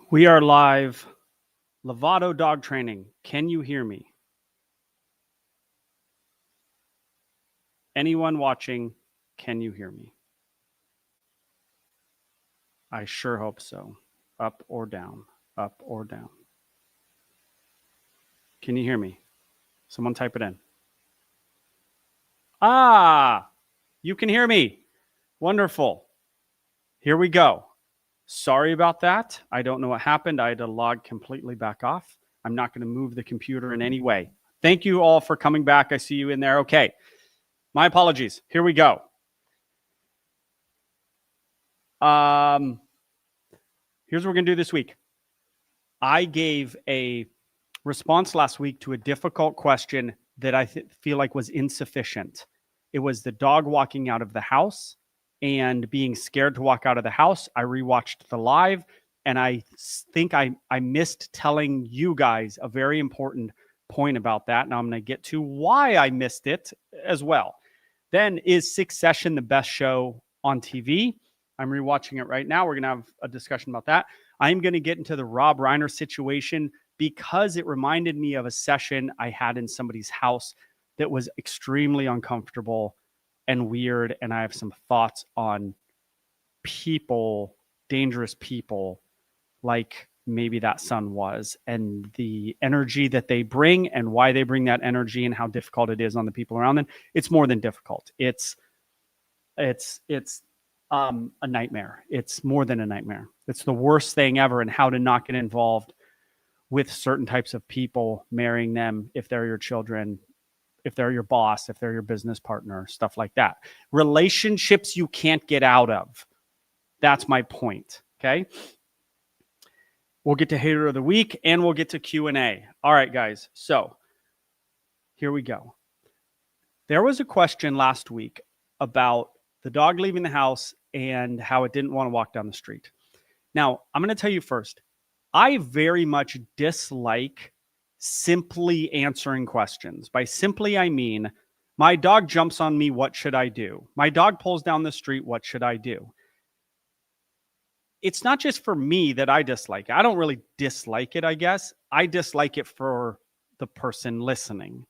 We are live. Lovato dog training. Can you hear me? Anyone watching, can you hear me? I sure hope so. Up or down? Up or down? Can you hear me? Someone type it in. Ah, you can hear me. Wonderful. Here we go. Sorry about that. I don't know what happened. I had to log completely back off. I'm not going to move the computer in any way. Thank you all for coming back. I see you in there. Okay. My apologies. Here we go. Here's what we're going to do this week. I gave a response last week to a difficult question that I feel like was insufficient. It was the dog walking out of the house and being scared to walk out of the house. I rewatched the live, and I think I missed telling you guys a very important point about that. Now I'm going to get to why I missed it as well. Then, is Succession the best show on TV? I'm rewatching it right now. We're going to have a discussion about that. I'm going to get into the Rob Reiner situation because it reminded me of a session I had in somebody's house that was extremely uncomfortable and weird. And I have some thoughts on people, dangerous people, like maybe that son was, and the energy that they bring and why they bring that energy and how difficult it is on the people around them. It's more than difficult. It's a nightmare. It's more than a nightmare. It's the worst thing ever, and how to not get involved with certain types of people, marrying them if they're your children, if they're your boss, if they're your business partner, stuff like that. Relationships you can't get out of. That's my point. Okay. We'll get to Hater of the Week, and we'll get to Q&A. All right, guys. So here we go. There was a question last week about the dog leaving the house and how it didn't want to walk down the street. Now, I'm going to tell you first, I very much dislike simply answering questions. By simply, I mean, my dog jumps on me, what should I do? My dog pulls down the street, what should I do? It's not just for me that I dislike it. I don't really dislike it, I guess. I dislike it for the person listening,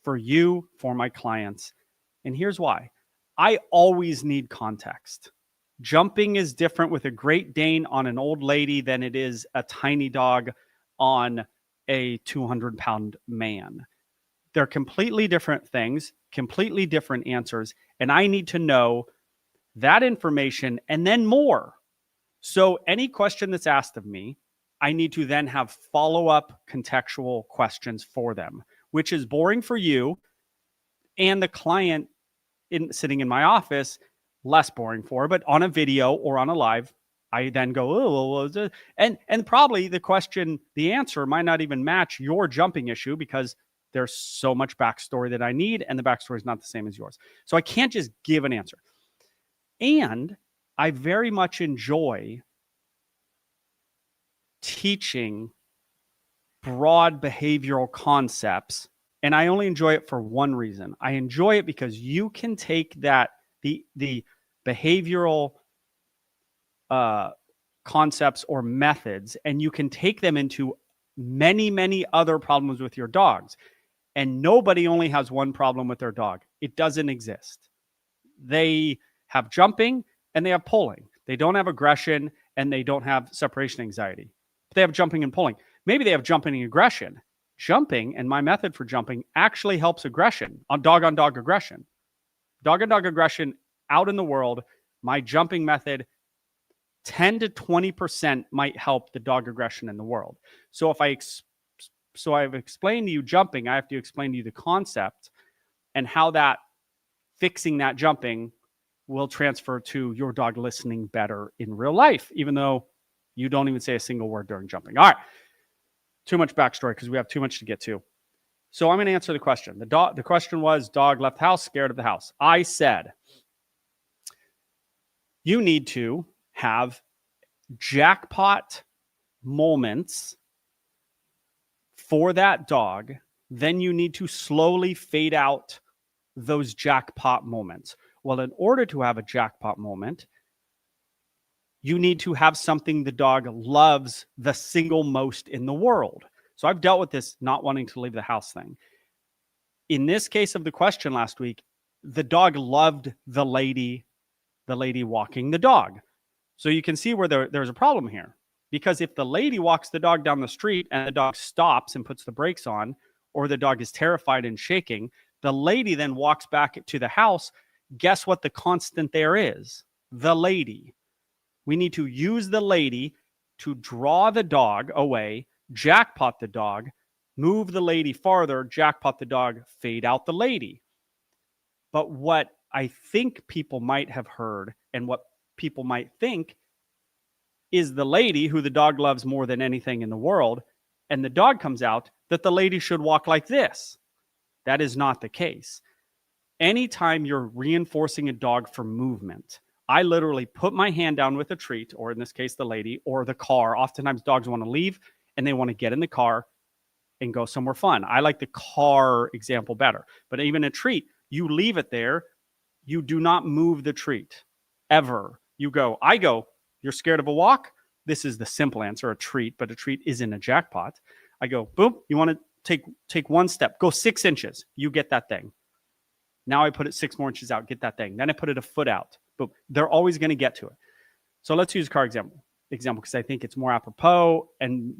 for you, for my clients. And here's why. I always need context. Jumping is different with a Great Dane on an old lady than it is a tiny dog on a 200-pound man. They're completely different things, completely different answers, and I need to know that information and then more. So any question that's asked of me, I need to then have follow-up contextual questions for them, which is boring for you and the client sitting in my office, less boring for, but on a video or on a live, I then go, and probably the answer might not even match your jumping issue because there's so much backstory that I need, and the backstory is not the same as yours. So I can't just give an answer. And I very much enjoy teaching broad behavioral concepts, and I only enjoy it for one reason. I enjoy it because you can take that, the behavioral concepts or methods, and you can take them into many, many other problems with your dogs. And nobody only has one problem with their dog. It doesn't exist. They have jumping and they have pulling. They don't have aggression and they don't have separation anxiety. But they have jumping and pulling. Maybe they have jumping and aggression. Jumping, and my method for jumping, actually helps aggression, on dog aggression. Dog on dog aggression out in the world, my jumping method, 10 to 20% might help the dog aggression in the world. So if I've explained to you jumping, I have to explain to you the concept and how that fixing that jumping will transfer to your dog listening better in real life, even though you don't even say a single word during jumping. All right. Too much backstory because we have too much to get to. So I'm going to answer the question. The question was, dog left house, scared of the house. I said, you need to have jackpot moments for that dog. Then you need to slowly fade out those jackpot moments. Well, in order to have a jackpot moment, you need to have something the dog loves the single most in the world. So I've dealt with this not wanting to leave the house thing. In this case of the question last week, the dog loved the lady walking the dog. So you can see where there's a problem here. Because if the lady walks the dog down the street and the dog stops and puts the brakes on, or the dog is terrified and shaking, the lady then walks back to the house. Guess what the constant there is? The lady. We need to use the lady to draw the dog away, jackpot the dog, move the lady farther, jackpot the dog, fade out the lady. But what I think people might have heard and what people might think is the lady who the dog loves more than anything in the world, and the dog comes out, that the lady should walk like this. That is not the case. Anytime you're reinforcing a dog for movement, I literally put my hand down with a treat, or in this case, the lady, or the car. Oftentimes dogs want to leave and they want to get in the car and go somewhere fun. I like the car example better. But even a treat, you leave it there. You do not move the treat ever. I go, you're scared of a walk? This is the simple answer, a treat, but a treat isn't a jackpot. I go, boom, you want to take one step, go 6 inches, you get that thing. Now I put it 6 more inches out, get that thing. Then I put it a foot out. But they're always going to get to it. So let's use a car example because I think it's more apropos and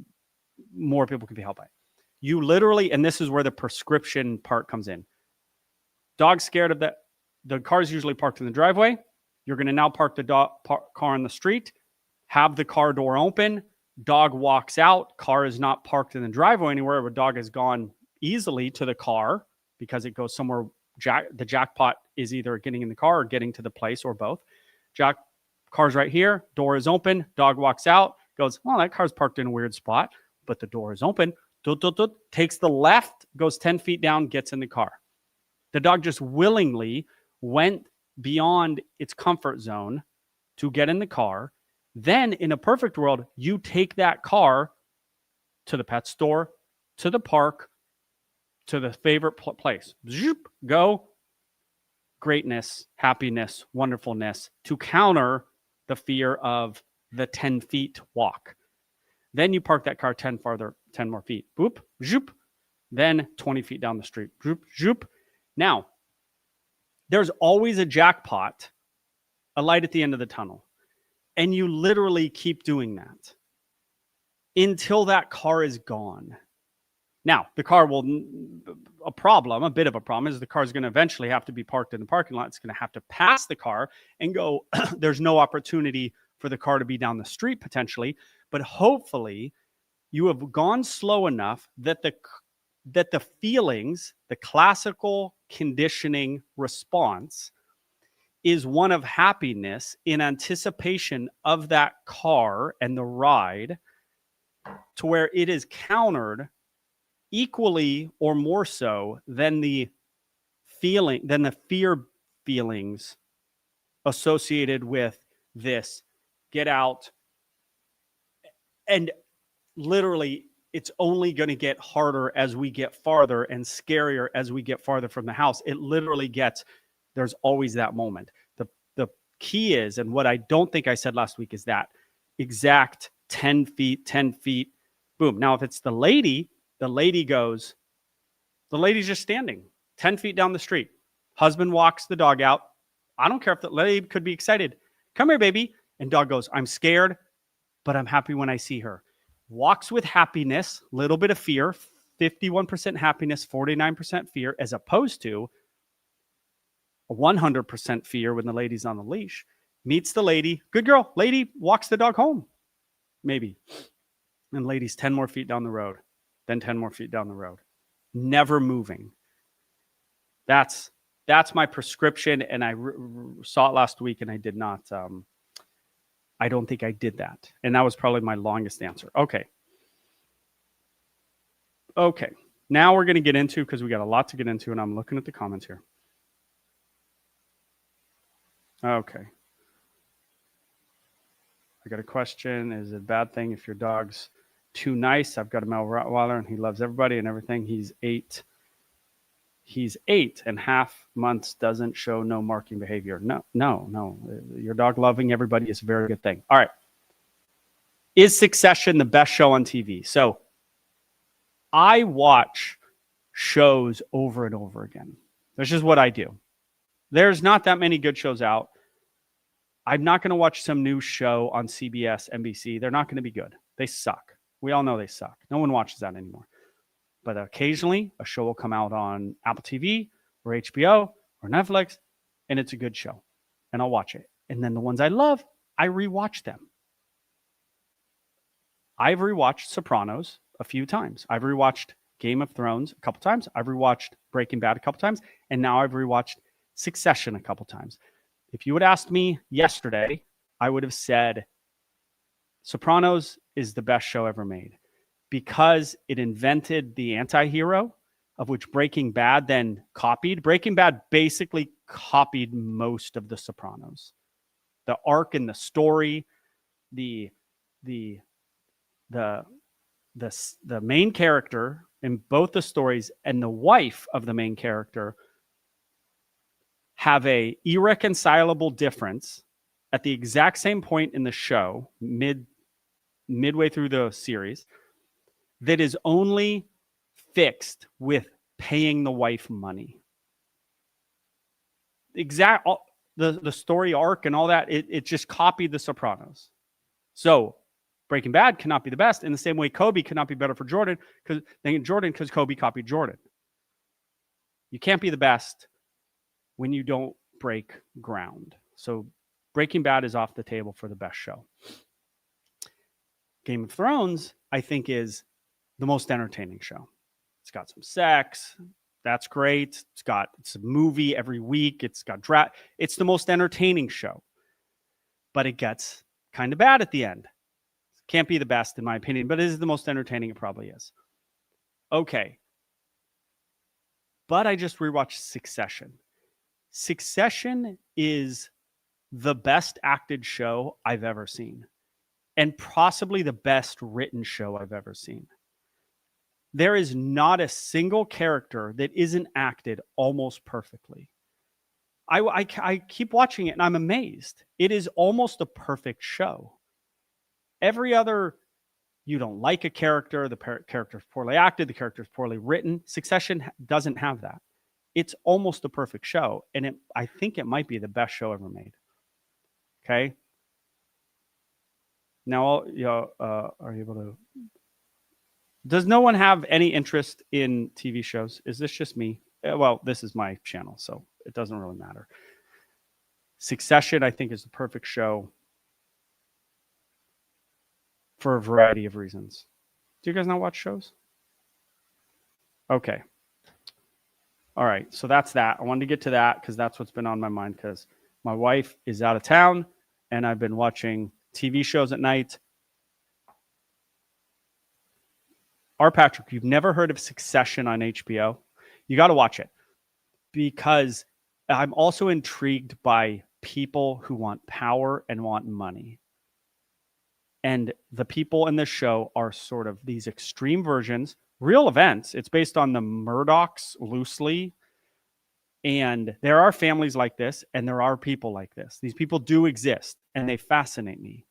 more people can be helped by it. You literally, and this is where the prescription part comes in. Dog's scared of that. The car's usually parked in the driveway. You're going to now park the car on the street, have the car door open. Dog walks out. Car is not parked in the driveway anywhere, but dog has gone easily to the car because it goes somewhere. The jackpot is either getting in the car or getting to the place or both. Car's right here. Door is open. Dog walks out. Goes, well, that car's parked in a weird spot, but the door is open. Takes the left, goes 10 feet down, gets in the car. The dog just willingly went beyond its comfort zone to get in the car. Then in a perfect world, you take that car to the pet store, to the park, to the favorite place. Zoop, go. Greatness, happiness, wonderfulness to counter the fear of the 10 feet walk. Then you park that car 10 more feet. Boop, zoop. Then 20 feet down the street. Zoop, zoop. Now, there's always a jackpot, a light at the end of the tunnel. And you literally keep doing that until that car is gone. Now, the car will, a bit of a problem is the car is going to eventually have to be parked in the parking lot. It's going to have to pass the car and go, there's no opportunity for the car to be down the street potentially. But hopefully you have gone slow enough that the feelings, the classical conditioning response is one of happiness in anticipation of that car and the ride, to where it is countered equally or more so than the fear feelings associated with this get out. And literally it's only going to get harder as we get farther and scarier as we get farther from the house. It literally there's always that moment. The key is, and what I don't think I said last week, is that exact 10 feet, boom. Now, if it's the lady's just standing 10 feet down the street. Husband walks the dog out. I don't care if the lady could be excited. Come here, baby. And dog goes, I'm scared, but I'm happy when I see her. Walks with happiness, little bit of fear, 51% happiness, 49% fear, as opposed to 100% fear when the lady's on the leash. Meets the lady. Good girl. Lady walks the dog home. Maybe. And lady's 10 more feet down the road. Then 10 more feet down the road. Never moving. That's my prescription. And I saw it last week and I did not. I don't think I did that. And that was probably my longest answer. Okay. Now we're going to get into, because we got a lot to get into, and I'm looking at the comments here. Okay. I got a question. Is it a bad thing if your dog's too nice? I've got a Male Rottweiler and he loves everybody and everything. He's 8. He's 8.5 months, doesn't show no marking behavior. No. Your dog loving everybody is a very good thing. All right. Is Succession the best show on TV? So I watch shows over and over again. That's just what I do. There's not that many good shows out. I'm not going to watch some new show on CBS, NBC. They're not going to be good. They suck. We all know they suck. No one watches that anymore. But occasionally a show will come out on Apple TV or HBO or Netflix, and it's a good show. And I'll watch it. And then the ones I love, I rewatch them. I've rewatched Sopranos a few times. I've rewatched Game of Thrones a couple times. I've rewatched Breaking Bad a couple times. And now I've rewatched Succession a couple times. If you would ask me yesterday, I would have said Sopranos is the best show ever made because it invented the anti-hero, of which Breaking Bad then copied. Breaking Bad basically copied most of the Sopranos. The arc and the story, the main character in both the stories and the wife of the main character have a irreconcilable difference at the exact same point in the show, midway through the series, that is only fixed with paying the wife money. The story arc and all that, it just copied the Sopranos. So Breaking Bad cannot be the best in the same way Kobe cannot be better for Jordan because Kobe copied Jordan. You can't be the best when you don't break ground. So Breaking Bad is off the table for the best show. Game of Thrones, I think, is the most entertaining show. It's got some sex. That's great. It's a movie every week. It's got It's the most entertaining show. But it gets kind of bad at the end. Can't be the best in my opinion, but it is the most entertaining. It probably is. Okay. But I just rewatched Succession. Succession is the best acted show I've ever seen, and possibly the best written show I've ever seen. There is not a single character that isn't acted almost perfectly. I keep watching it and I'm amazed. It is almost a perfect show. Every other, you don't like a character, the character is poorly acted, the character is poorly written. Succession doesn't have that. It's almost a perfect show, and I think it might be the best show ever made. Okay? Now, are you able to... Does no one have any interest in TV shows? Is this just me? Well, this is my channel, so it doesn't really matter. Succession, I think, is the perfect show for a variety of reasons. Do you guys not watch shows? Okay. All right. So that's that. I wanted to get to that because that's what's been on my mind because my wife is out of town and I've been watching TV shows at night. Patrick, you've never heard of Succession on HBO? You got to watch it because I'm also intrigued by people who want power and want money. And the people in this show are sort of these extreme versions, real events. It's based on the Murdochs loosely. And there are families like this, and there are people like this. These people do exist, and they fascinate me.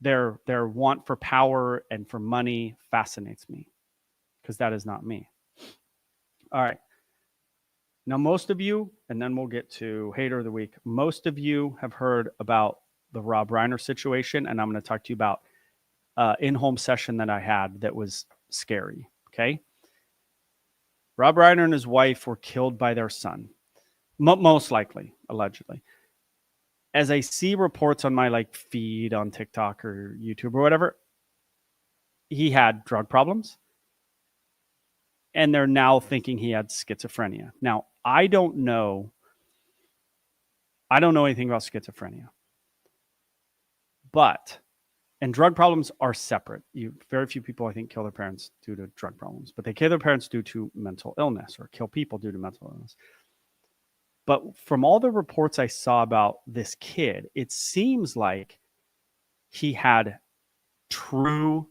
Their want for power and for money fascinates me because that is not me. All right. Now, most of you, and then we'll get to Hater of the Week. Most of you have heard about the Rob Reiner situation, and I'm going to talk to you about in-home session that I had that was scary, okay? Rob Reiner and his wife were killed by their son, most likely, allegedly. As I see reports on my feed on TikTok or YouTube or whatever, he had drug problems, and they're now thinking he had schizophrenia. Now, I don't know anything about schizophrenia. And drug problems are separate. Very few people, I think, kill their parents due to drug problems, but they kill their parents due to mental illness or kill people due to mental illness. But from all the reports I saw about this kid, it seems like he had true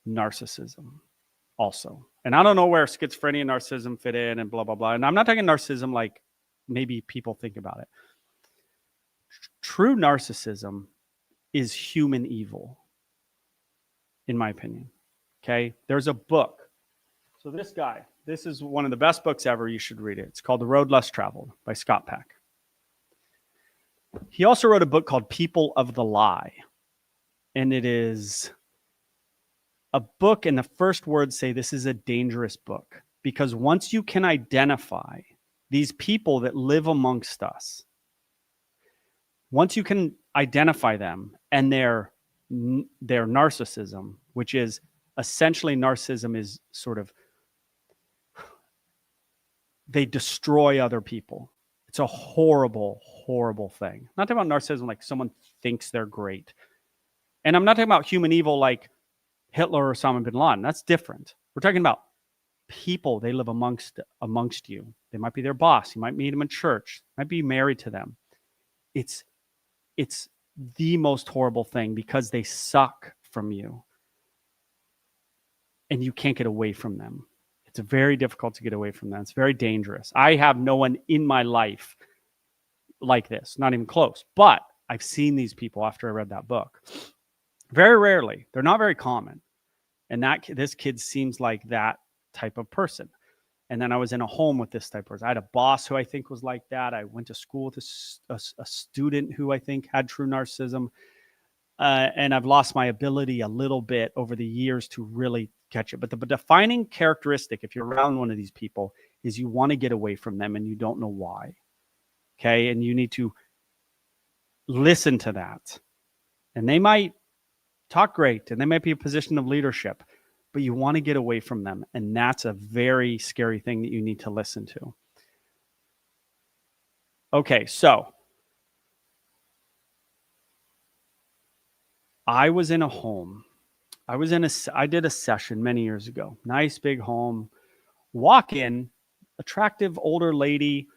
narcissism. also. And I don't know where schizophrenia and narcissism fit in and blah, blah, blah. And I'm not talking narcissism like maybe people think about it. True narcissism is human evil, in my opinion. Okay. There's a book. So this guy, this is one of the best books ever. You should read it. It's called The Road Less Traveled by Scott Peck. He also wrote a book called People of the Lie. And it is a book, and the first words say this is a dangerous book, because once you can identify these people that live amongst us, once you can identify them and their narcissism, which is essentially narcissism is sort of, they destroy other people. It's a horrible, horrible thing. I'm not talking about narcissism like someone thinks they're great. And I'm not talking about human evil like Hitler or Osama bin Laden. That's different. We're talking about people. They live amongst you. They might be their boss. You might meet them in church. You might be married to them. It's the most horrible thing because they suck from you. And you can't get away from them. It's very difficult to get away from them. It's very dangerous. I have no one in my life like this, not even close. But I've seen these people after I read that book. Very rarely. They're not very common. And this kid seems like that type of person. And then I was in a home with this type of person. I had a boss who I think was like that. I went to school with a student who I think had true narcissism. And I've lost my ability a little bit over the years to really catch it. But the defining characteristic, if you're around one of these people, is you want to get away from them and you don't know why. Okay. And you need to listen to that. And they might talk great and they might be a position of leadership, but you want to get away from them. And that's a very scary thing that you need to listen to. Okay. So I was in a home. I did a session many years ago. Nice big home. Walk in, attractive older lady,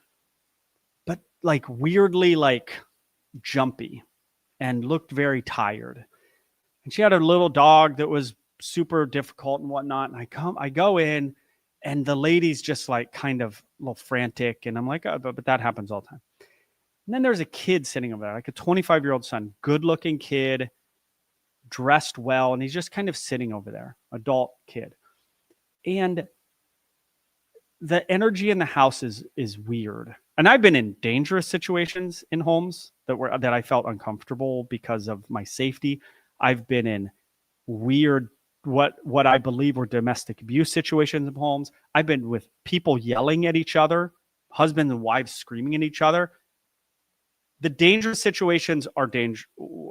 but like weirdly like jumpy and looked very tired. And she had a little dog that was super difficult and whatnot. And I go in and the lady's just like kind of a little frantic. And I'm like, oh, but that happens all the time. And then there's a kid sitting over there, like a 25-year-old son, good looking kid, dressed well, and he's just kind of sitting over there, adult kid. And the energy in the house is weird. And I've been in dangerous situations in homes that I felt uncomfortable because of my safety. I've been in weird, what I believe were domestic abuse situations in homes. I've been with people yelling at each other, husbands and wives screaming at each other. The dangerous situations are danger.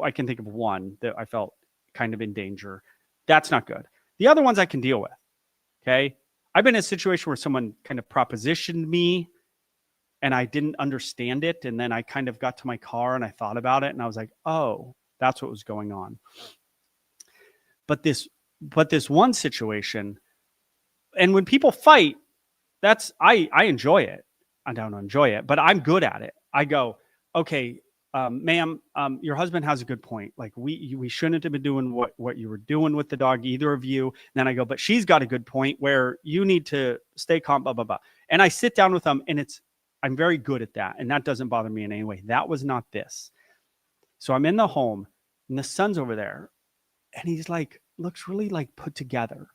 I can think of one that I felt kind of in danger. That's not good. The other ones I can deal with. Okay. I've been in a situation where someone kind of propositioned me and I didn't understand it. And then I kind of got to my car and I thought about it and I was like, oh, that's what was going on. But this one situation, and when people fight, I enjoy it. I don't enjoy it, but I'm good at it. I go, okay, ma'am, your husband has a good point. Like we shouldn't have been doing what you were doing with the dog, either of you. And then I go, but she's got a good point where you need to stay calm, blah, blah, blah. And I sit down with them and I'm very good at that. And that doesn't bother me in any way. That was not this. So I'm in the home and the son's over there and he's like, looks really like put together,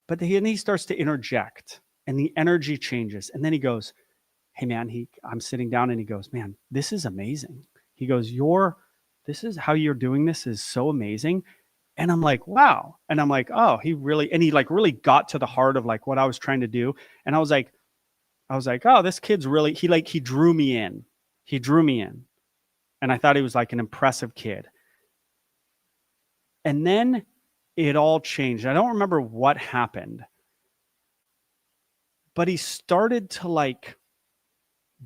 but then he starts to interject and the energy changes. And then he goes, hey man, I'm sitting down and he goes, man, this is amazing. He goes, this is how you're doing this is so amazing. And I'm like, wow. And I'm like, oh, he like really got to the heart of like what I was trying to do. And I was like, oh, this kid's really, he drew me in. He drew me in. And I thought he was like an impressive kid. And then it all changed. I don't remember what happened, but he started to like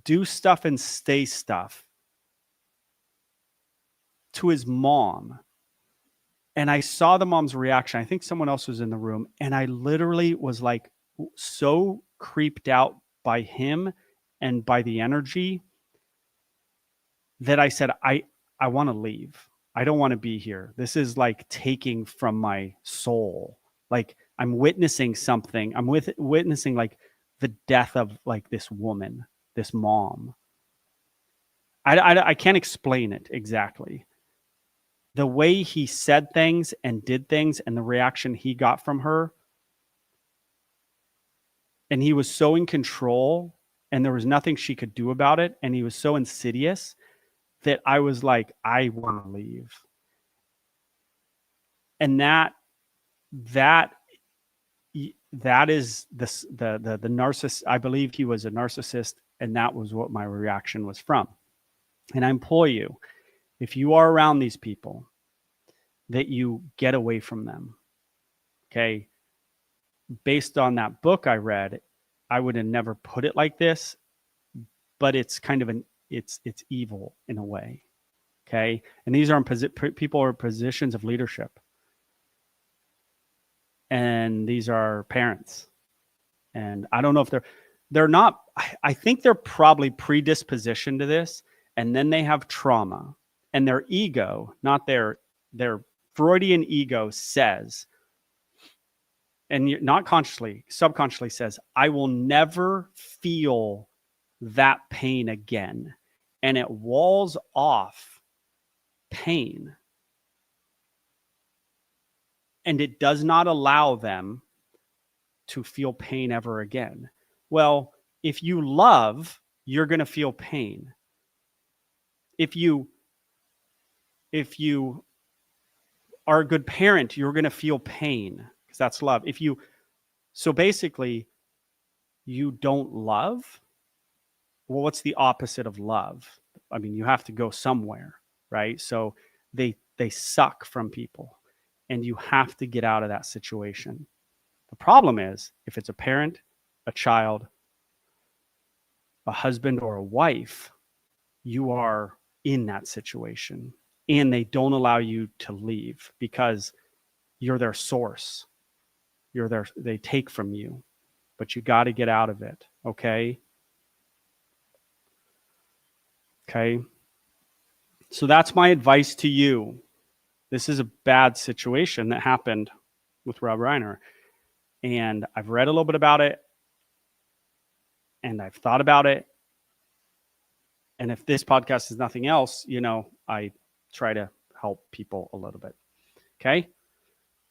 do stuff and say stuff to his mom. And I saw the mom's reaction. I think someone else was in the room. And I literally was like so creeped out by him and by the energy that I said, I want to leave. I don't want to be here. This is like taking from my soul. Like I'm witnessing something. I'm witnessing like the death of like this woman, this mom. I can't explain it exactly. The way he said things and did things and the reaction he got from her, and he was so in control and there was nothing she could do about it, and he was so insidious that I was like, I want to leave. And that is the narcissist. I believe he was a narcissist, and that was what my reaction was from. And I implore you, if you are around these people, that you get away from them. Okay. Based on that book I read, I would have never put it like this, but it's kind of it's evil in a way. Okay. And these are people are in positions of leadership. And these are parents. And I don't know if they're not, I think they're probably predispositioned to this, and then they have trauma, and their ego, not their Freudian ego says, and not consciously, subconsciously says, I will never feel that pain again. And it walls off pain. And it does not allow them to feel pain ever again. Well, if you love, you're going to feel pain. If you are a good parent, you're going to feel pain because that's love. So basically, you don't love. Well, what's the opposite of love? I mean, you have to go somewhere, right? So they suck from people, and you have to get out of that situation. The problem is if it's a parent, a child, a husband, or a wife, you are in that situation, and they don't allow you to leave because you're their source. They take from you, but you got to get out of it. Okay. Okay. So that's my advice to you. This is a bad situation that happened with Rob Reiner. And I've read a little bit about it, and I've thought about it. And if this podcast is nothing else, I try to help people a little bit. Okay.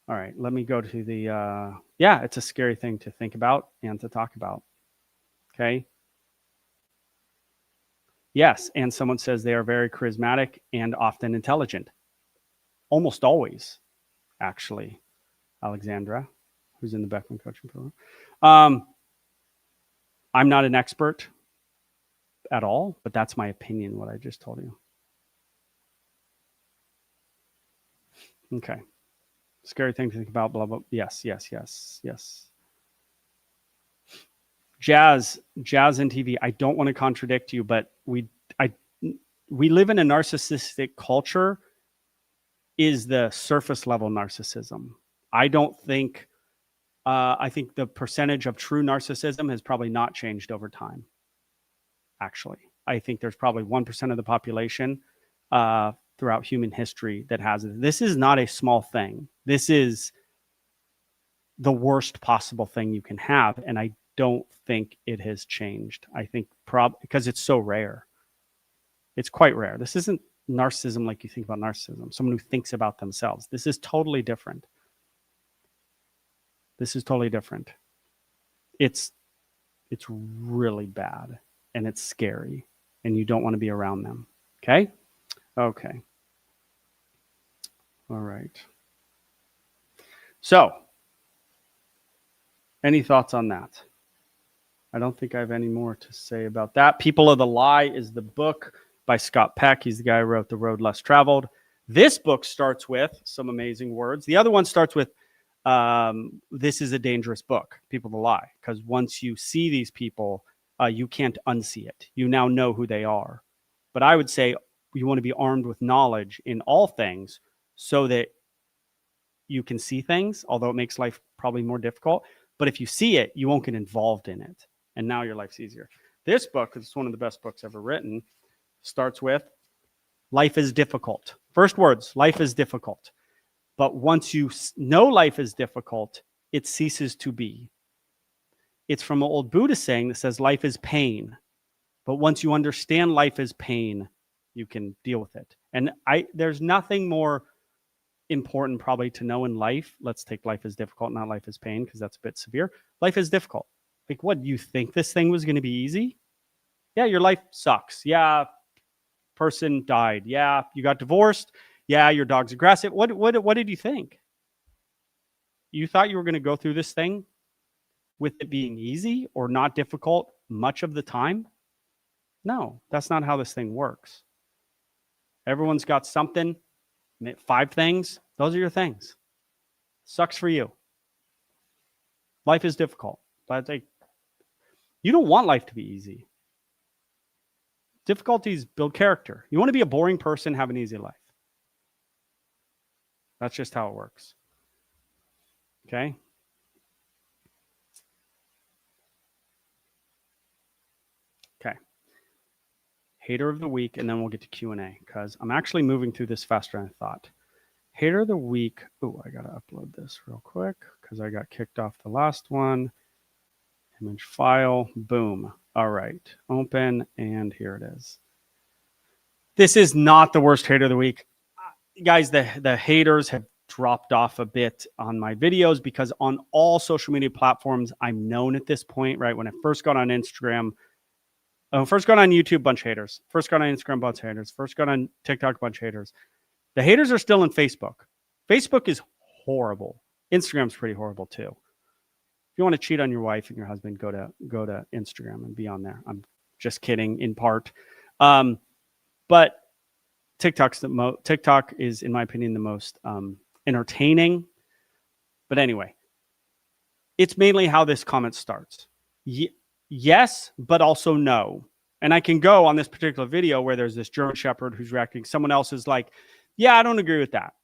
All right. Let me go to the, it's a scary thing to think about and to talk about. Okay. Yes. And someone says they are very charismatic and often intelligent. Almost always, actually. Alexandra, who's in the Beckman coaching program. I'm not an expert at all, but that's my opinion, what I just told you. Okay. Scary thing to think about, blah, blah. Yes. Jazz and TV. I don't want to contradict you, but we live in a narcissistic culture. Is the surface level narcissism. I don't think, I think the percentage of true narcissism has probably not changed over time. Actually, I think there's probably 1% of the population throughout human history that has it. This is not a small thing. This is the worst possible thing you can have. And I don't think it has changed. I think because it's so rare. It's quite rare. This isn't narcissism like you think about narcissism, someone who thinks about themselves. This is totally different. It's really bad, and it's scary, and you don't want to be around them. Okay. All right. So, any thoughts on that? I don't think I have any more to say about that. People of the Lie is the book by Scott Peck. He's the guy who wrote The Road Less Traveled. This book starts with some amazing words. The other one starts with, this is a dangerous book, People of the Lie, because once you see these people, you can't unsee it. You now know who they are. But I would say you want to be armed with knowledge in all things so that you can see things, although it makes life probably more difficult. But if you see it, you won't get involved in it. And now your life's easier. This book, it's one of the best books ever written, starts with, life is difficult. First words, life is difficult. But once you know life is difficult, it ceases to be. It's from an old Buddhist saying that says life is pain. But once you understand life is pain, you can deal with it. And there's nothing more important probably to know in life. Let's take life is difficult, not life is pain, because that's a bit severe. Life is difficult. Like, what, you think this thing was going to be easy? Yeah, your life sucks. Yeah, person died. Yeah, you got divorced. Yeah, your dog's aggressive. What did you think? You thought you were going to go through this thing with it being easy or not difficult much of the time? No, that's not how this thing works. Everyone's got something, 5 things. Those are your things. Sucks for you. Life is difficult. But you don't want life to be easy. Difficulties build character. You want to be a boring person, have an easy life. That's just how it works. Okay? Okay. Hater of the week, and then we'll get to Q&A, because I'm actually moving through this faster than I thought. Hater of the week. Oh, I got to upload this real quick because I got kicked off the last one. Image file. Boom. All right. Open, and here it is. This is not the worst hater of the week. Guys, the haters have dropped off a bit on my videos because on all social media platforms, I'm known at this point, right? When I first got on Instagram, first got on YouTube, bunch of haters. First got on Instagram, bunch of haters. First got on TikTok, bunch of haters. The haters are still in Facebook. Facebook is horrible. Instagram's pretty horrible too. If you want to cheat on your wife and your husband, go to Instagram and be on there. I'm just kidding in part. But TikTok is, in my opinion, the most entertaining. But anyway, it's mainly how this comment starts. Yes, but also no. And I can go on this particular video where there's this German Shepherd who's reacting. Someone else is like, yeah, I don't agree with that.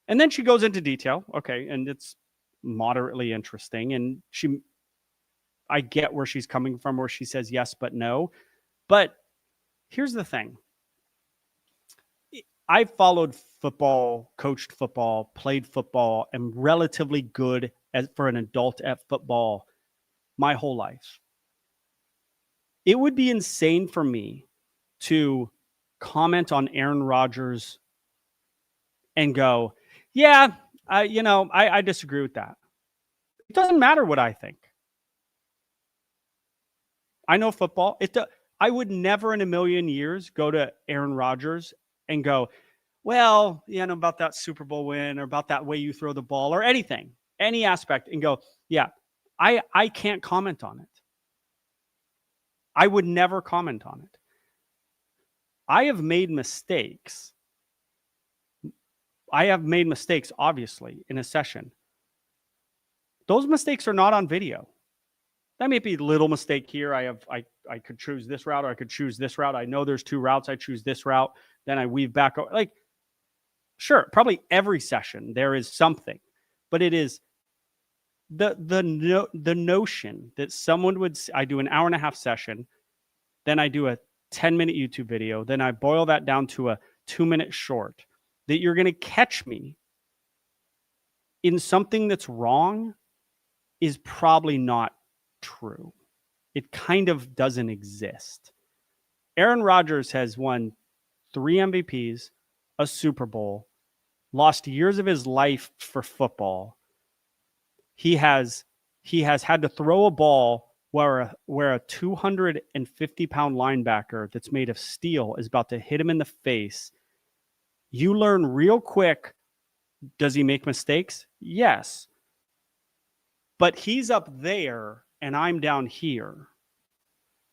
And then she goes into detail. Okay. And it's moderately interesting. And I get where she's coming from, where she says yes, but no. But here's the thing. I followed football, coached football, played football, am relatively good for an adult at football my whole life. It would be insane for me to comment on Aaron Rodgers and go, yeah, I disagree with that. It doesn't matter what I think. I know football. I would never in a million years go to Aaron Rodgers and go, well, about that Super Bowl win or about that way you throw the ball or anything, any aspect, and go, yeah, I can't comment on it. I would never comment on it. I have made mistakes. Obviously, in a session. Those mistakes are not on video. That may be a little mistake here. I could choose this route or I could choose this route. I know there's 2 routes. I choose this route. Then I weave back. Sure, probably every session there is something, but it is the notion that someone would. I do an 1.5-hour session, then I do a 10-minute YouTube video, then I boil that down to a 2-minute short. That you're going to catch me in something that's wrong is probably not true. It kind of doesn't exist. Aaron Rodgers has won 3 MVPs, a Super Bowl, lost years of his life for football. He has had to throw a ball where a 250-pound linebacker that's made of steel is about to hit him in the face. You learn real quick, does he make mistakes? Yes. But he's up there and I'm down here.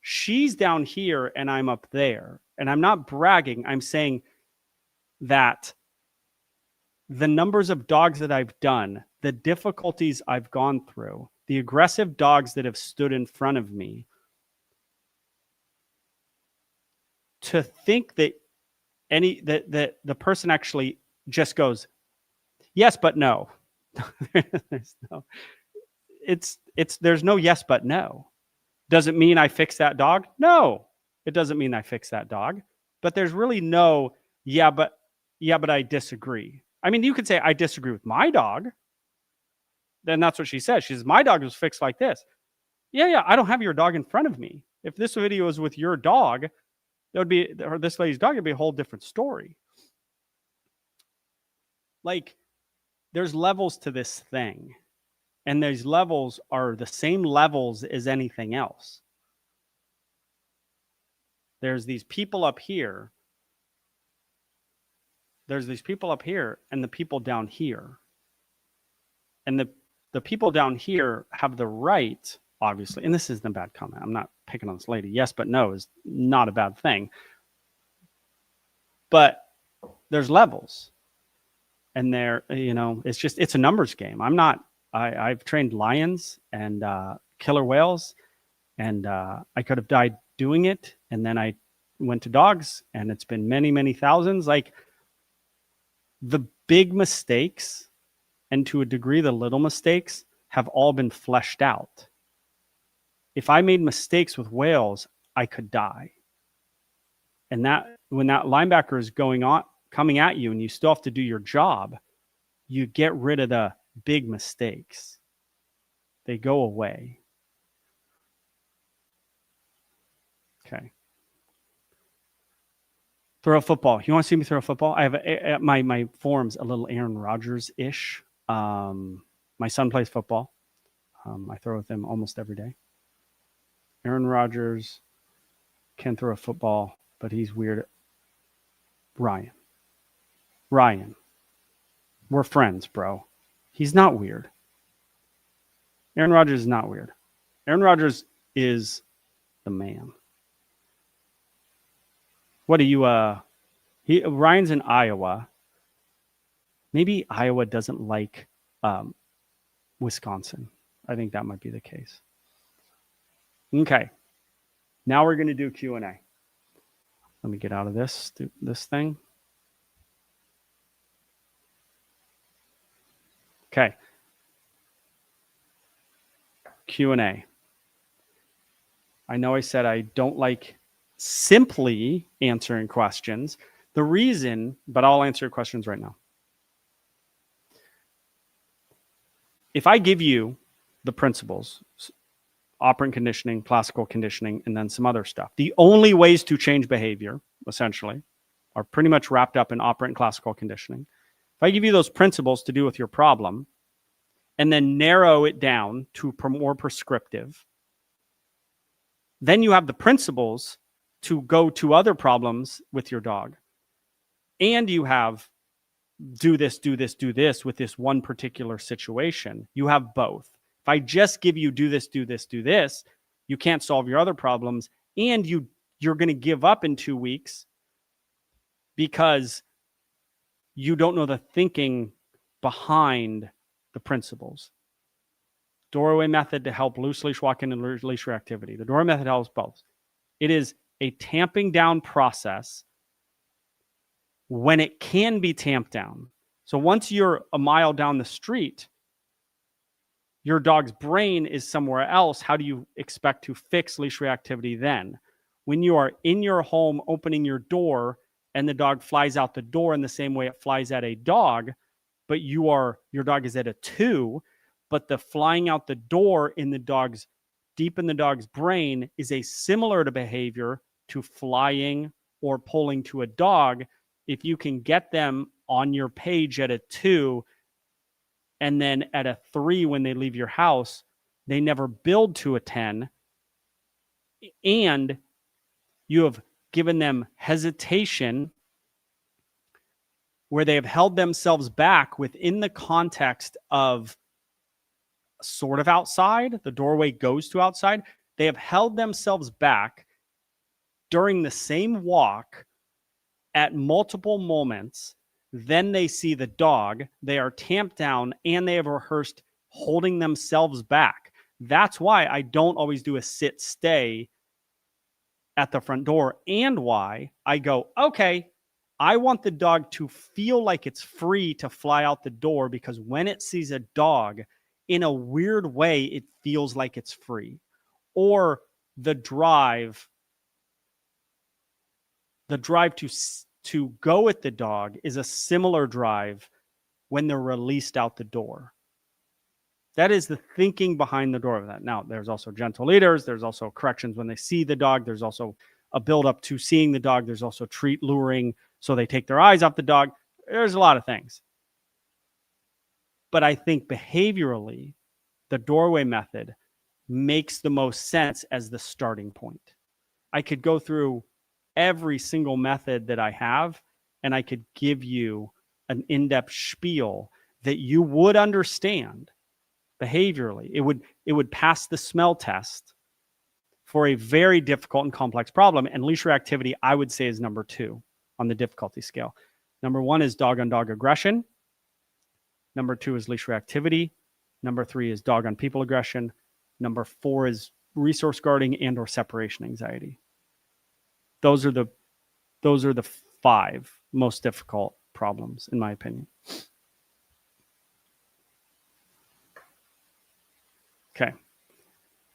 She's down here and I'm up there. And I'm not bragging. I'm saying that the numbers of dogs that I've done, the difficulties I've gone through, the aggressive dogs that have stood in front of me, to think that the person actually just goes, yes, but no. There's no yes, but no. Does it mean I fix that dog? No, it doesn't mean I fix that dog. But there's really no, yeah, but I disagree. I mean, you could say I disagree with my dog. then that's what she says. She says, my dog was fixed like this. Yeah, I don't have your dog in front of me. If this video is with your dog, it would be, or this lady's dog, it'd be a whole different story. Like, there's levels to this thing. And these levels are the same levels as anything else. There's these people up here. There's these people up here and the people down here. And the people down here have the right, obviously, and this isn't a bad comment. I'm not picking on this lady. Yes, but no is not a bad thing. But there's levels. And there, it's a numbers game. I've trained lions and killer whales, and I could have died doing it. And then I went to dogs, and it's been many, many thousands. Like, the big mistakes, and to a degree, the little mistakes, have all been fleshed out. If I made mistakes with whales, I could die. And that, when that linebacker is coming at you, and you still have to do your job, you get rid of the big mistakes. They go away. Okay. Throw a football. You want to see me throw a football? I have my form's a little Aaron Rodgers-ish. My son plays football. I throw with him almost every day. Aaron Rodgers can throw a football, but he's weird. Ryan. We're friends, bro. He's not weird. Aaron Rodgers is not weird. Aaron Rodgers is the man. What are you? Ryan's in Iowa. Maybe Iowa doesn't like Wisconsin. I think that might be the case. Okay. Now we're going to do Q&A. Let me get out of this thing. Okay. Q&A. I know I said I don't like simply answering questions. The reason, but I'll answer your questions right now. If I give you the principles, operant conditioning, classical conditioning, and then some other stuff, the only ways to change behavior, essentially, are pretty much wrapped up in operant and classical conditioning. If I give you those principles to do with your problem, and then narrow it down to more prescriptive, then you have the principles to go to other problems with your dog. And you have do this with this one particular situation. You have both. If I just give you do this, you can't solve your other problems, and you're going to give up in 2 weeks because you don't know the thinking behind the principles. Doorway method to help loose leash walking and leash reactivity. The doorway method helps both. It is a tamping down process when it can be tamped down. So once you're a mile down the street, your dog's brain is somewhere else. How do you expect to fix leash reactivity then? When you are in your home opening your door and the dog flies out the door in the same way it flies at a dog, but your dog is at a 2, but the flying out the door deep in the dog's brain is a similar to behavior to flying or pulling to a dog. If you can get them on your page at a 2 and then at a 3 when they leave your house, they never build to a 10, and you have given them hesitation where they have held themselves back within the context of sort of outside, the doorway goes to outside. They have held themselves back during the same walk at multiple moments. Then they see the dog, they are tamped down, and they have rehearsed holding themselves back. That's why I don't always do a sit stay at the front door, and why I go, okay, I want the dog to feel like it's free to fly out the door, because when it sees a dog, in a weird way, it feels like it's free. Or the drive to go with the dog is a similar drive when they're released out the door. That is the thinking behind the door of that. Now, there's also gentle leaders. There's also corrections when they see the dog. There's also a build up to seeing the dog. There's also treat luring, so they take their eyes off the dog. There's a lot of things. But I think behaviorally, the doorway method makes the most sense as the starting point. I could go through every single method that I have, and I could give you an in-depth spiel that you would understand behaviorally. It would pass the smell test for a very difficult and complex problem. And leash reactivity, I would say, is number 2 on the difficulty scale. Number 1 is dog-on-dog aggression. Number 2 is leash reactivity. Number 3 is dog-on-people aggression. Number 4 is resource guarding and or separation anxiety. Those are the 5 most difficult problems, in my opinion. Okay.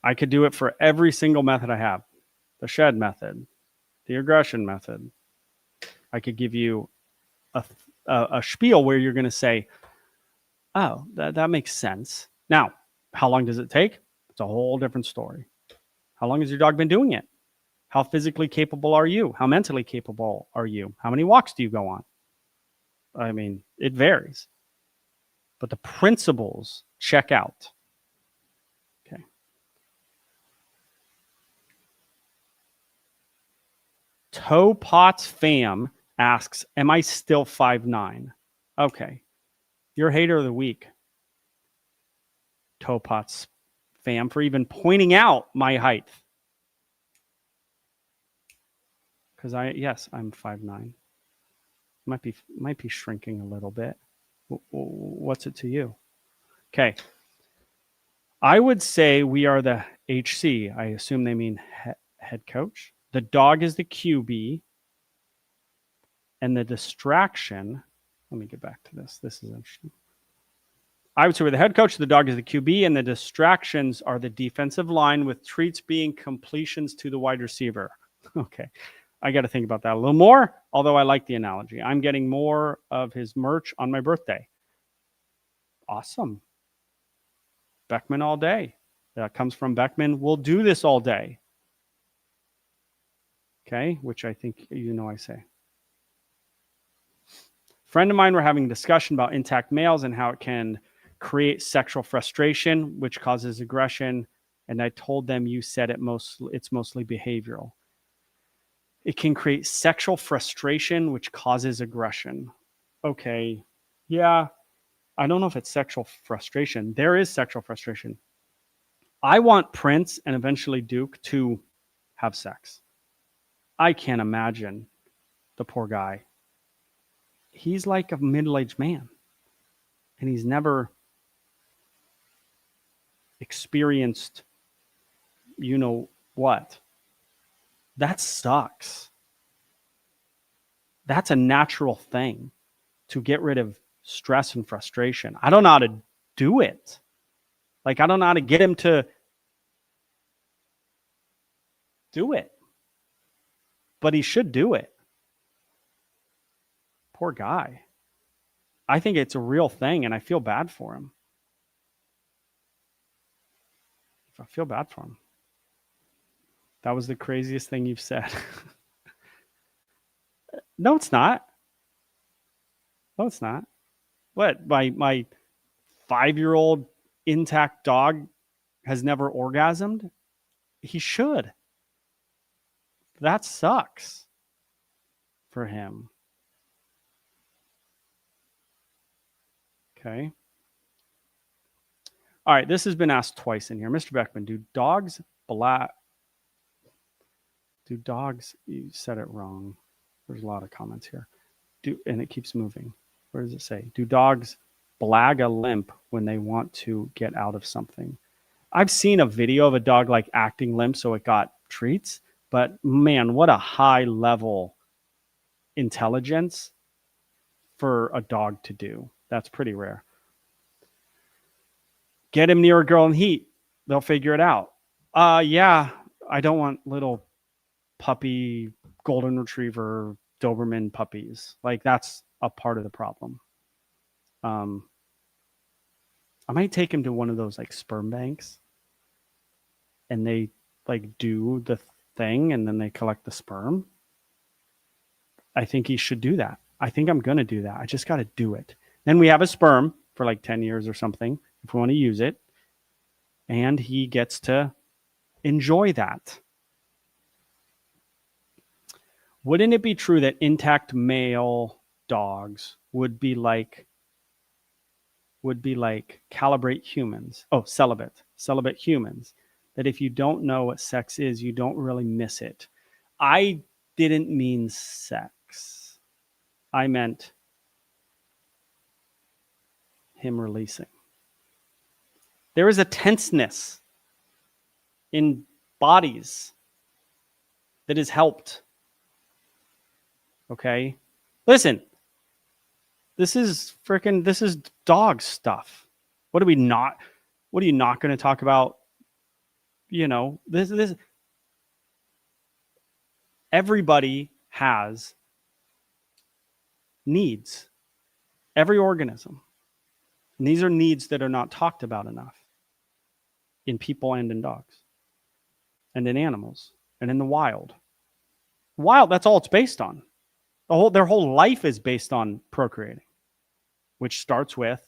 I could do it for every single method I have. The shed method, the aggression method. I could give you a spiel where you're going to say, oh, that makes sense. Now, how long does it take? It's a whole different story. How long has your dog been doing it? How physically capable are you? How mentally capable are you? How many walks do you go on? I mean, it varies. But the principles check out. Okay. Toe Pots Fam asks, am I still 5'9"? Okay. You're hater of the week. Toe Pots Fam, for even pointing out my height. Because I'm 5'9". Might be shrinking a little bit. What's it to you? Okay. I would say we are the HC. I assume they mean head coach. The dog is the QB. And the distraction, let me get back to this. This is interesting. I would say we're the head coach. The dog is the QB. And the distractions are the defensive line, with treats being completions to the wide receiver. Okay. I got to think about that a little more, although I like the analogy. I'm getting more of his merch on my birthday. Awesome. Beckman all day. That comes from Beckman. We'll do this all day. Okay, which I think I say. Friend of mine were having a discussion about intact males and how it can create sexual frustration, which causes aggression. And I told them, you said it's mostly behavioral. It can create sexual frustration, which causes aggression. Okay, yeah. I don't know if it's sexual frustration. There is sexual frustration. I want Prince and eventually Duke to have sex. I can't imagine the poor guy. He's like a middle-aged man. And he's never experienced what. That sucks. That's a natural thing to get rid of stress and frustration. I don't know how to do it. Like, I don't know how to get him to do it. But he should do it. Poor guy. I think it's a real thing, and I feel bad for him. I feel bad for him. That was the craziest thing you've said. No, it's not. No, it's not. What? My 5-year-old intact dog has never orgasmed? He should. That sucks for him. Okay. All right, this has been asked twice in here. Mr. Beckman, do dogs, you said it wrong. There's a lot of comments here. And it keeps moving. Where does it say? Do dogs blag a limp when they want to get out of something? I've seen a video of a dog like acting limp so it got treats, but man, what a high level intelligence for a dog to do. That's pretty rare. Get him near a girl in heat. They'll figure it out. Yeah, I don't want little puppy, golden retriever, Doberman puppies. Like, that's a part of the problem. I might take him to one of those like sperm banks, and they like do the thing and then they collect the sperm. I think he should do that. I think I'm going to do that. I just got to do it. Then we have a sperm for like 10 years or something if we want to use it. And he gets to enjoy that. Wouldn't it be true that intact male dogs would be like calibrate humans? Oh, celibate humans. That if you don't know what sex is, you don't really miss it. I didn't mean sex. I meant him releasing. There is a tenseness in bodies that is helped. Okay? Listen, this is dog stuff. What are you not going to talk about? This everybody has needs. Every organism. And these are needs that are not talked about enough in people and in dogs and in animals and in the wild. Wild, that's all it's based on. Their whole life is based on procreating, which starts with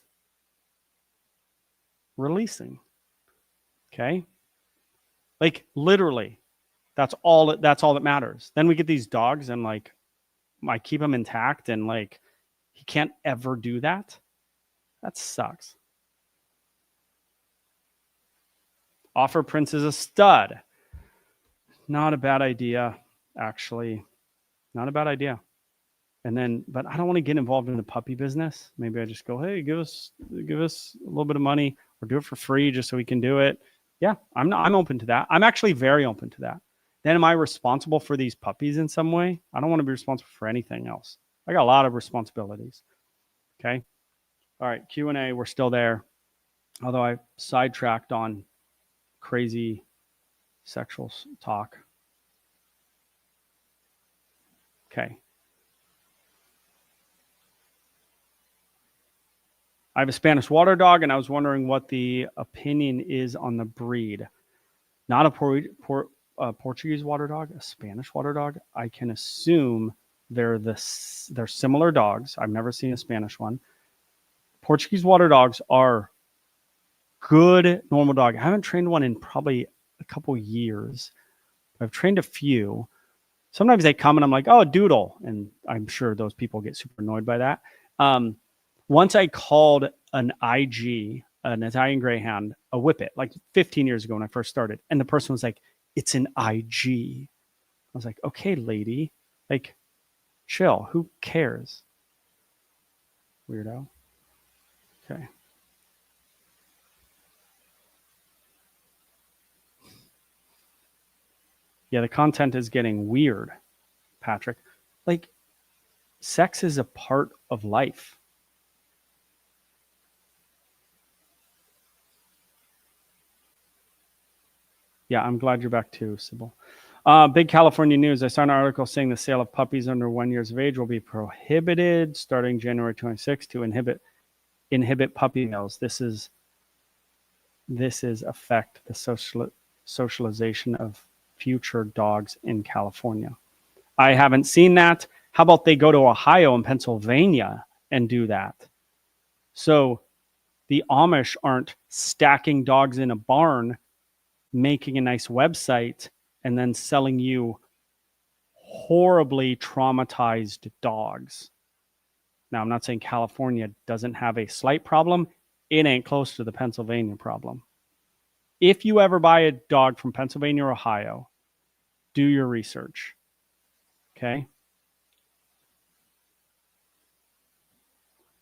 releasing. Okay? Like literally, that's all that matters. Then we get these dogs and like I keep them intact and like he can't ever do that. That sucks. Offer Prince is a stud. Not a bad idea, actually. Not a bad idea. And then, but I don't want to get involved in the puppy business. Maybe I just go, hey, give us a little bit of money or do it for free just so we can do it. Yeah, I'm open to that. I'm actually very open to that. Then am I responsible for these puppies in some way? I don't want to be responsible for anything else. I got a lot of responsibilities. Okay. All right. Q&A. We're still there. Although I sidetracked on crazy sexual talk. Okay. I have a Spanish water dog, and I was wondering what the opinion is on the breed. Not a Portuguese water dog, a Spanish water dog. I can assume they're similar dogs. I've never seen a Spanish one. Portuguese water dogs are good normal dog. I haven't trained one in probably a couple years. I've trained a few. Sometimes they come and I'm like, oh, doodle. And I'm sure those people get super annoyed by that. Once I called an IG, an Italian Greyhound, a Whippet, like 15 years ago when I first started. And the person was like, it's an IG. I was like, okay, lady, like, chill. Who cares? Weirdo. Okay. Yeah, the content is getting weird, Patrick. Like, sex is a part of life. Yeah, I'm glad you're back too, Sybil. Big California news. I saw an article saying the sale of puppies under 1 year of age will be prohibited starting January 26 to inhibit puppy mills. This is affect the socialization of future dogs in California. I haven't seen that. How about they go to Ohio and Pennsylvania and do that? So the Amish aren't stacking dogs in a barn, making a nice website, and then selling you horribly traumatized dogs. Now, I'm not saying California doesn't have a slight problem. It ain't close to the Pennsylvania problem. If you ever buy a dog from Pennsylvania or Ohio, do your research. Okay?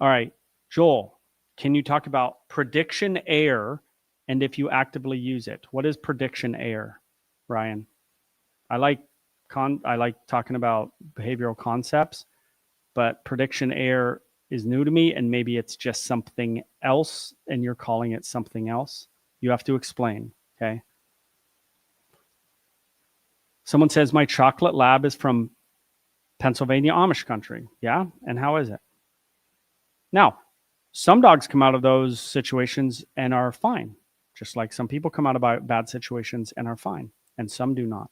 All right. Joel, can you talk about prediction air and if you actively use it? What is prediction air, Ryan? I like talking about behavioral concepts, but prediction air is new to me, and maybe it's just something else and you're calling it something else. You have to explain, okay? Someone says my chocolate lab is from Pennsylvania Amish country. Yeah? And how is it? Now, Some dogs come out of those situations and are fine, just like some people come out of bad situations and are fine, and some do not.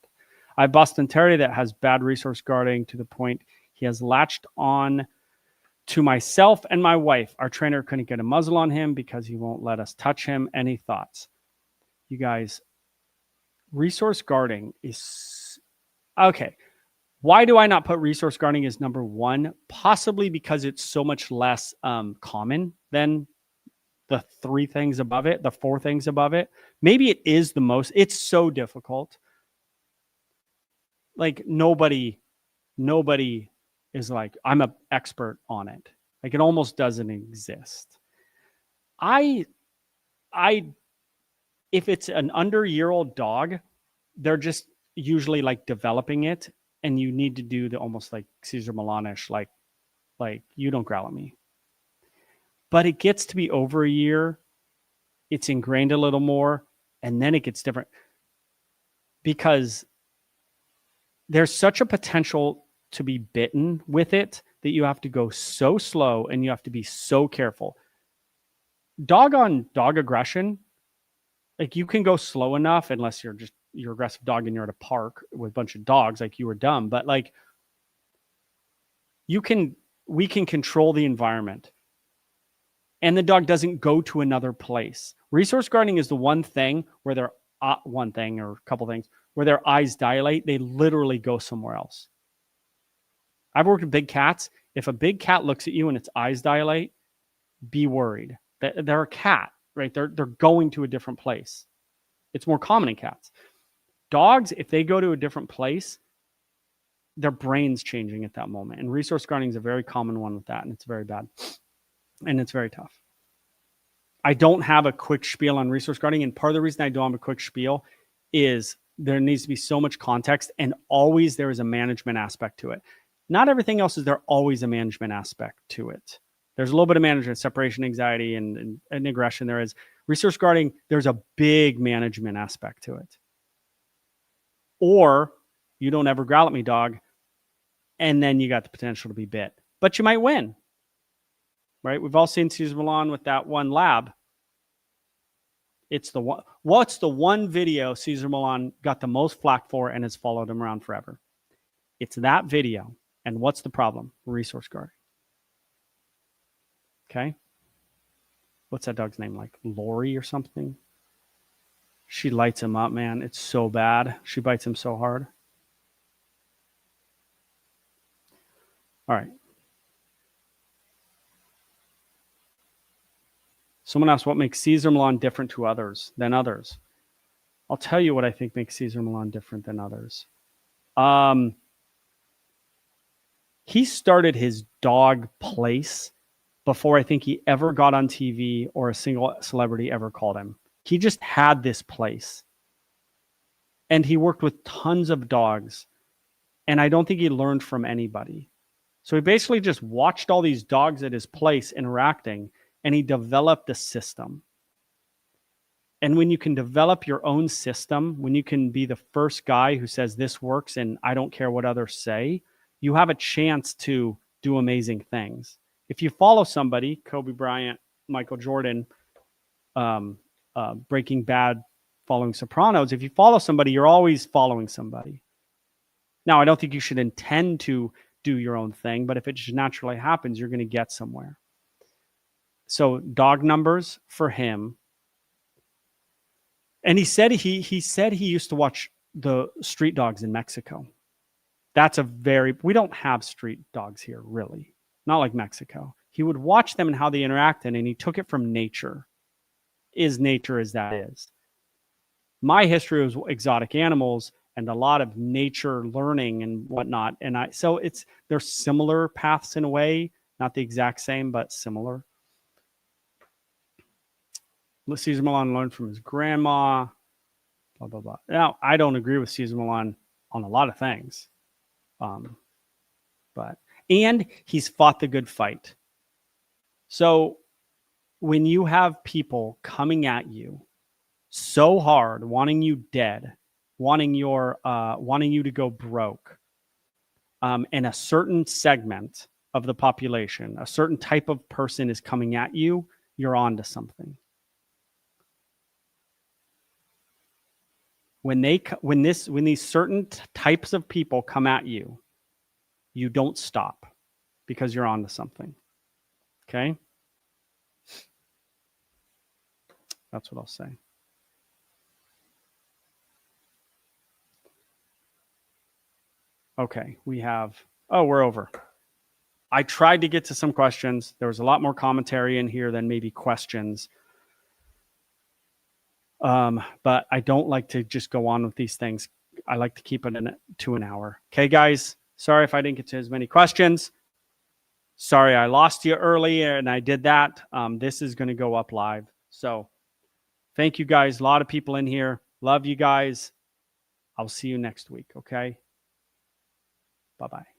I have Boston Terrier that has bad resource guarding to the point he has latched on to myself and my wife. Our trainer couldn't get a muzzle on him because he won't let us touch him. Any thoughts? You guys, resource guarding is okay. Why do I not put resource guarding as number one? Possibly because it's so much less common than the three things above it, the four things above it. Maybe it is the most. It's so difficult. Like nobody is like, I'm an expert on it. Like it almost doesn't exist. If it's an under-year-old dog, they're just usually like developing it, and you need to do the almost like Cesar Milanish, like you don't growl at me. But it gets to be over a year, it's ingrained a little more, and then it gets different because there's such a potential to be bitten with it that you have to go so slow and you have to be so careful. Dog on dog aggression, like you can go slow enough unless you're aggressive dog and you're at a park with a bunch of dogs, like you were dumb, but like we can control the environment and the dog doesn't go to another place. Resource guarding is the one thing where they're one thing or a couple things where their eyes dilate, they literally go somewhere else. I've worked with big cats. If a big cat looks at you and its eyes dilate, be worried. They're a cat, right? They're going to a different place. It's more common in cats. Dogs, if they go to a different place, their brain's changing at that moment. And resource guarding is a very common one with that, and it's very bad. And it's very tough. I don't have a quick spiel on resource guarding, and part of the reason I don't have a quick spiel is there needs to be so much context, and always there is a management aspect to it. Not everything else is there always a management aspect to it. There's a little bit of management, separation anxiety, and aggression. There is resource guarding. There's a big management aspect to it. Or you don't ever growl at me, dog, and then you got the potential to be bit, but you might win, right? We've all seen Cesar Millan with that one lab. It's the one. What's the one video Cesar Millan got the most flack for and has followed him around forever? It's that video. And what's the problem? Resource guarding. Okay. What's that dog's name? Like Lori or something? She lights him up, man. It's so bad. She bites him so hard. All right. Someone asked what makes Cesar Millan different than others. I'll tell you what I think makes Cesar Millan different than others. He started his dog place before I think he ever got on TV or a single celebrity ever called him. He just had this place. And he worked with tons of dogs. And I don't think he learned from anybody. So he basically just watched all these dogs at his place interacting, and he developed a system. And when you can develop your own system, when you can be the first guy who says this works and I don't care what others say, you have a chance to do amazing things. If you follow somebody, Kobe Bryant, Michael Jordan, Breaking Bad, following Sopranos, if you follow somebody, you're always following somebody. Now, I don't think you should intend to do your own thing, but if it just naturally happens, you're going to get somewhere. So dog numbers for him. And he said he used to watch the street dogs in Mexico. We don't have street dogs here, really. Not like Mexico. He would watch them and how they interacted, and he took it from nature. Is nature as that is. My history was exotic animals and a lot of nature learning and whatnot. And they're similar paths in a way, not the exact same, but similar. Cesar Millan learned from his grandma, blah, blah, blah. Now, I don't agree with Cesar Millan on a lot of things. And he's fought the good fight. So when you have people coming at you so hard, wanting you dead, wanting you to go broke, in a certain segment, of the population, a certain type of person is coming at you, you're on to something. When these certain types of people come at you, you don't stop because you're on to something. Okay? That's what I'll say. Okay, we're over. I tried to get to some questions. There was a lot more commentary in here than maybe questions. But I don't like to just go on with these things. I like to keep it to an hour. Okay, guys, sorry if I didn't get to as many questions. Sorry, I lost you early and I did that. This is going to go up live. So thank you guys. A lot of people in here. Love you guys. I'll see you next week. Okay. Bye-bye.